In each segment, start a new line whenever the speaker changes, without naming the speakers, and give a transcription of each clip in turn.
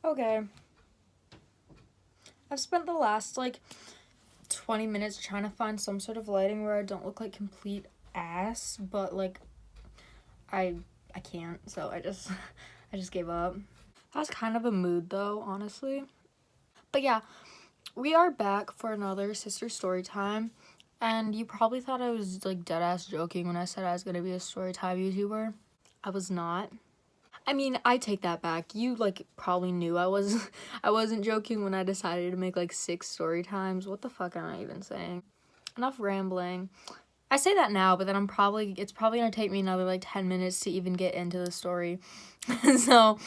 Okay. I've spent the last, 20 minutes trying to find some sort of lighting where I don't look like complete ass, but, I can't, so I just gave up. That was kind of a mood, though, honestly. But yeah, we are back for another sister story time, and you probably thought I was, dead ass joking when I said I was gonna be a story time YouTuber. I was not. I mean, I take that back. You, probably knew I wasn't joking when I decided to make, 6 story times. What the fuck am I even saying? Enough rambling. I say that now, but then it's probably gonna take me another, 10 minutes to even get into the story. So,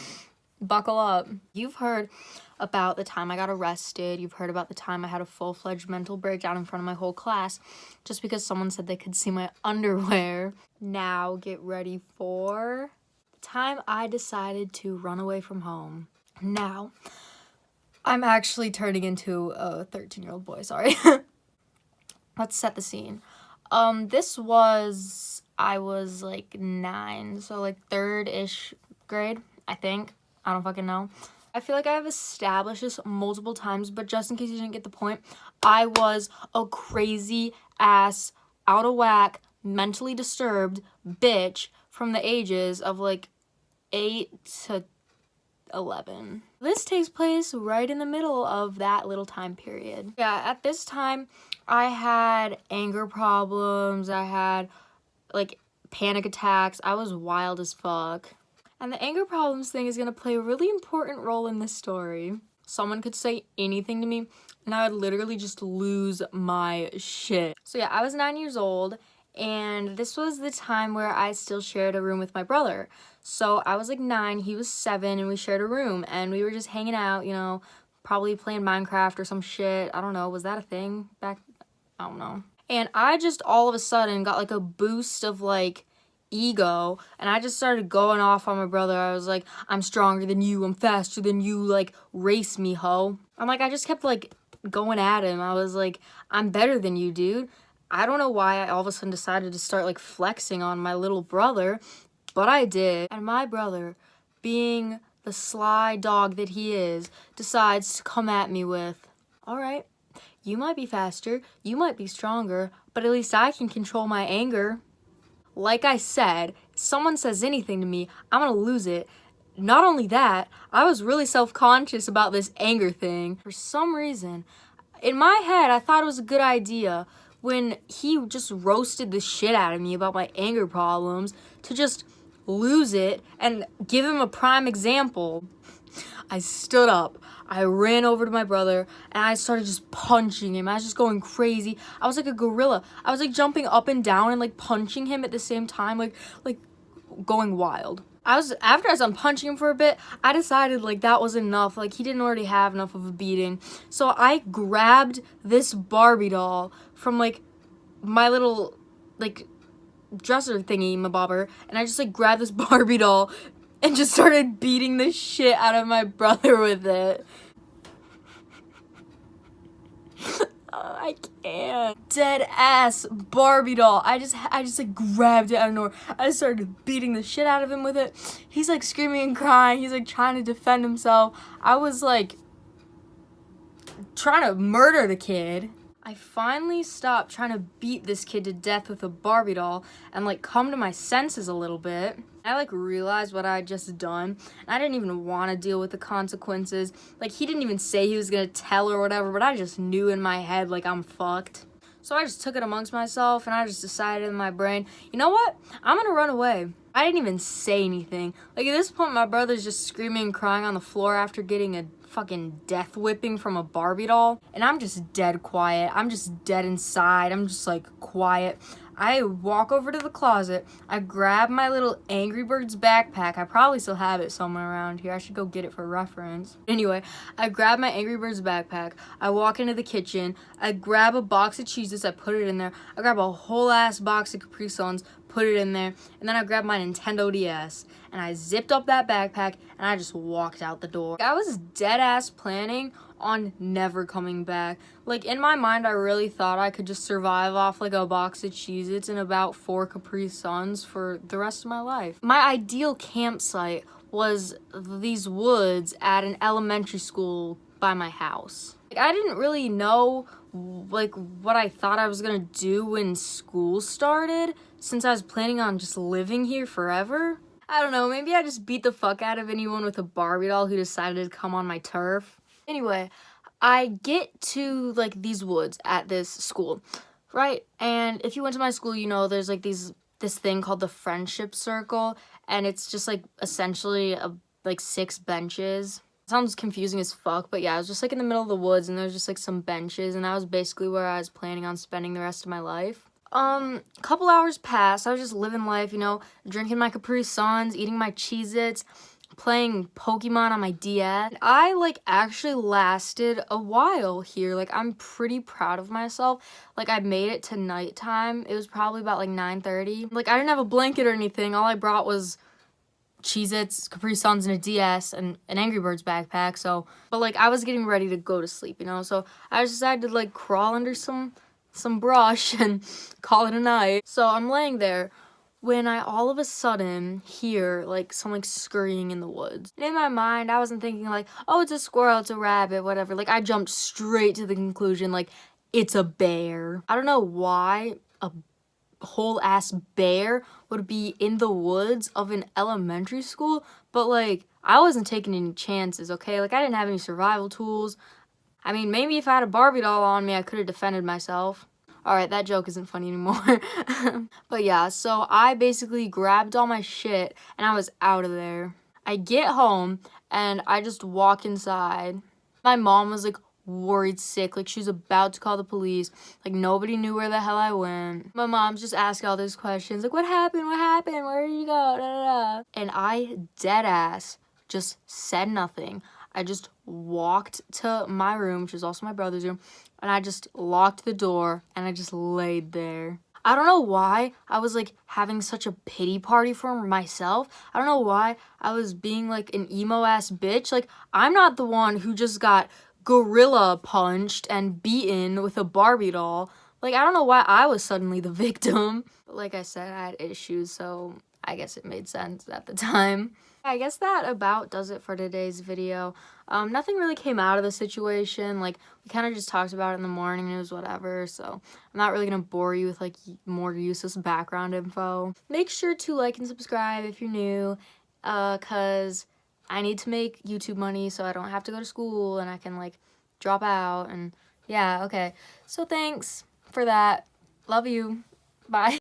buckle up. You've heard about the time I got arrested. You've heard about the time I had a full-fledged mental breakdown in front of my whole class just because someone said they could see my underwear. Now, get ready for time I decided to run away from home. Now, I'm actually turning into a 13-year-old boy, sorry. Let's set the scene. I was 9, so 3rd-ish grade, I think. I don't fucking know. I feel like I have established this multiple times, but just in case you didn't get the point, I was a crazy ass, out of whack, mentally disturbed bitch from the ages of 8 to 11. This takes place right in the middle of that little time period. Yeah, at this time, I had anger problems, I had panic attacks, I was wild as fuck. And the anger problems thing is gonna play a really important role in this story. Someone could say anything to me, and I would literally just lose my shit. So yeah, I was 9 years old, and this was the time where I still shared a room with my brother. So I was 9, he was 7, and we shared a room, and we were just hanging out, probably playing Minecraft or some shit. I don't know, was that a thing back? I don't know. And I just all of a sudden got a boost of ego, and I just started going off on my brother. I was like, I'm stronger than you, I'm faster than you, race me, ho. I just kept going at him. I was like, I'm better than you, dude. I don't know why I all of a sudden decided to start flexing on my little brother, but I did. And my brother, being the sly dog that he is, decides to come at me with, all right, you might be faster, you might be stronger, but at least I can control my anger. Like I said, if someone says anything to me, I'm gonna lose it. Not only that, I was really self-conscious about this anger thing. For some reason, in my head, I thought it was a good idea when he just roasted the shit out of me about my anger problems to just lose it and give him a prime example. I stood up, I ran over to my brother, and I started just punching him. I was just going crazy. I was like a gorilla. I was jumping up and down and punching him at the same time, going wild. After I was done punching him for a bit, I decided that was enough. He didn't already have enough of a beating. So I grabbed this Barbie doll from my little dresser thingy, my bobber, and I just grabbed this Barbie doll and just started beating the shit out of my brother with it. I can't. Dead ass Barbie doll. I just grabbed it out of nowhere. I just started beating the shit out of him with it. He's screaming and crying. He's trying to defend himself. I was trying to murder the kid. I finally stopped trying to beat this kid to death with a Barbie doll and come to my senses a little bit. I realized what I had just done, and I didn't even want to deal with the consequences. He didn't even say he was gonna tell or whatever, but I just knew in my head I'm fucked. So I just took it amongst myself, and I just decided in my brain, you know what? I'm gonna run away. I didn't even say anything. At this point, my brother's just screaming and crying on the floor after getting a fucking death whipping from a Barbie doll, and I'm just dead quiet. I'm just dead inside. I'm just quiet. I walk over to the closet. I grab my little Angry Birds backpack. I probably still have it somewhere around here. I should go get it for reference. Anyway, I grab my Angry Birds backpack. I walk into the kitchen. I grab a box of Cheez-Its. I put it in there. I grab a whole ass box of Capri Suns, put it in there, and then I grabbed my Nintendo DS, and I zipped up that backpack, and I just walked out the door. I was dead ass planning on never coming back. In my mind, I really thought I could just survive off a box of Cheez-Its and about 4 Capri Suns for the rest of my life. My ideal campsite was these woods at an elementary school by my house. Like, I didn't really know like what I thought I was gonna do when school started, since I was planning on just living here forever. I don't know, maybe I just beat the fuck out of anyone with a Barbie doll who decided to come on my turf. Anyway, I get to like these woods at this school, right? And if you went to my school, you know there's like this thing called the friendship circle, and it's just like essentially like 6 benches. Sounds confusing as fuck, but yeah, I was just like in the middle of the woods, and there's just like some benches, and that was basically where I was planning on spending the rest of my life. A couple hours passed. I was just living life, you know, drinking my Capri Suns, eating my Cheez-Its, playing Pokemon on my DS. I like actually lasted a while here. Like, I'm pretty proud of myself. Like, I made it to nighttime. It was probably about like 9:30. Like, I didn't have a blanket or anything. All I brought was Cheez-Its, Capri Suns, and a DS, and an Angry Birds backpack. So, but like, I was getting ready to go to sleep, you know. So I just decided to like crawl under some brush and call it a night. So I'm laying there when I all of a sudden hear like some like scurrying in the woods. And in my mind, I wasn't thinking like, oh, it's a squirrel, it's a rabbit, whatever. Like, I jumped straight to the conclusion like it's a bear. I don't know why a whole ass bear would be in the woods of an elementary school, but like, I wasn't taking any chances, okay? Like, I didn't have any survival tools. I mean, maybe if I had a Barbie doll on me, I could have defended myself. Alright, that joke isn't funny anymore. But yeah, so I basically grabbed all my shit and I was out of there. I get home and I just walk inside. My mom was like worried sick, like she was about to call the police. Like, nobody knew where the hell I went. My mom's just asking all these questions, like, what happened, where did you go, da, da, da. And I dead ass just said nothing. I just walked to my room, which is also my brother's room, and I just locked the door and I just laid there. I don't know why I was like having such a pity party for myself. I don't know why I was being like an emo ass bitch. Like, I'm not the one who just got gorilla punched and beaten with a Barbie doll. Like, I don't know why I was suddenly the victim. But like I said, I had issues, so I guess it made sense at the time. I guess that about does it for today's video. Nothing really came out of the situation. Like, we kind of just talked about it in the morning and it was whatever, so I'm not really gonna bore you with like more useless background info. Make sure to like and subscribe if you're new, cause I need to make YouTube money so I don't have to go to school and I can like drop out, and yeah, okay. So thanks for that. Love you. Bye.